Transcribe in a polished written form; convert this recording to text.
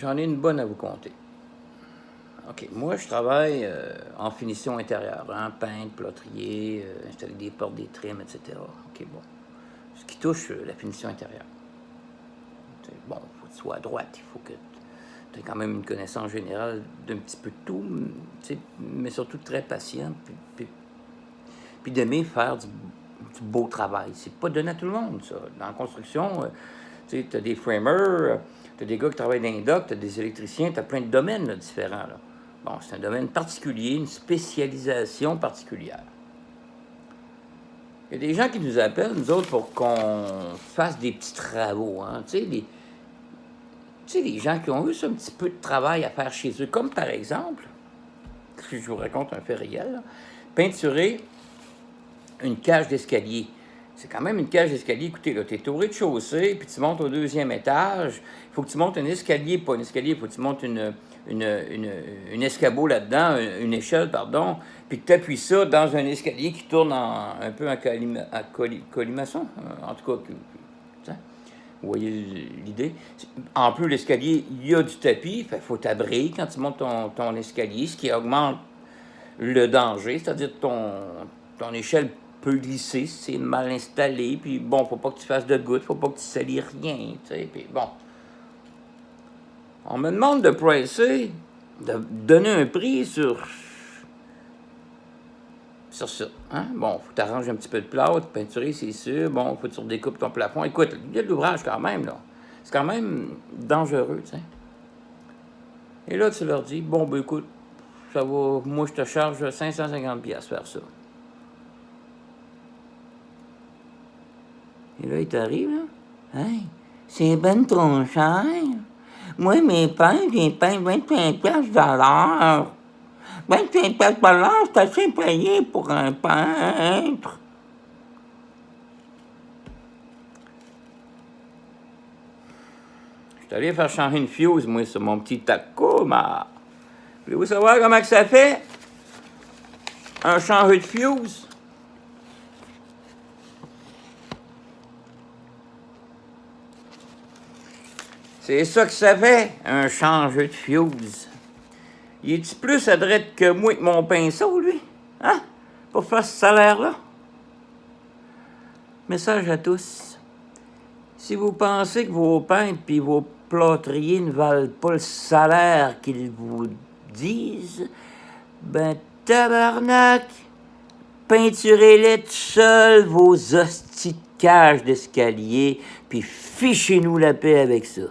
j'en ai une bonne à vous conter. OK, moi, je travaille en finition intérieure, hein, peintre, plâtrier, installer des portes, des trims, etc. OK, bon. Ce qui touche la finition intérieure. Bon, il faut que tu sois à droite, il faut que tu aies quand même une connaissance générale d'un petit peu de tout, mais surtout très patient, puis d'aimer faire du beau travail. C'est pas donné à tout le monde, ça. Dans la construction, tu as des framers, tu as des gars qui travaillent dans les docks, tu as des électriciens, tu as plein de domaines là, différents. Là. Bon, c'est un domaine particulier, une spécialisation particulière. Il y a des gens qui nous appellent, nous autres, pour qu'on fasse des petits travaux. Hein. Tu sais, les gens qui ont eu ça, un petit peu de travail à faire chez eux, comme par exemple, si je vous raconte un fait réel, là, peinturer une cage d'escalier. C'est quand même une cage d'escalier. Écoutez, là, tu es au rez-de-chaussée, puis tu montes au deuxième étage. Il faut que tu montes un escalier, pas un escalier, il faut que tu montes une escabeau là-dedans, une échelle, pardon, puis que tu appuies ça dans un escalier qui tourne un peu en colimaçon, en tout cas, vous voyez l'idée. En plus, l'escalier, il y a du tapis, il faut t'abriquer quand tu montes ton escalier, ce qui augmente le danger, c'est-à-dire ton échelle peut glisser si c'est mal installé, puis bon, faut pas que tu fasses de gouttes, faut pas que tu salis rien, tu sais, puis bon. On me demande de pricer, de donner un prix sur ça, hein? Bon, faut t'arranger un petit peu de plâtre, peinturer, c'est sûr, bon, faut que tu redécoupes ton plafond. Écoute, il y a de l'ouvrage quand même, là. C'est quand même dangereux, tu sais. Et là, tu leur dis, bon, ben écoute, ça va, moi, je te charge 550$ faire ça. Et là, il t'arrive, là. Hey, c'est ben trop cher. Moi, mes peintres, ils payent 25$ de l'heure. 25$ de l'heure, c'est assez payé pour un peintre. Je suis allé faire changer une fuse, moi, sur mon petit Tacoma. Voulez-vous savoir comment que ça fait? Un changer de fuse? C'est ça que ça fait, un changer de fuse. Il est-tu plus adrette que moi avec mon pinceau, lui? Hein? Pour faire ce salaire-là? Message à tous. Si vous pensez que vos peintres puis vos plâtriers ne valent pas le salaire qu'ils vous disent, ben tabarnak! Peinturez-les tout seuls vos hosties de cages d'escalier, puis fichez-nous la paix avec ça.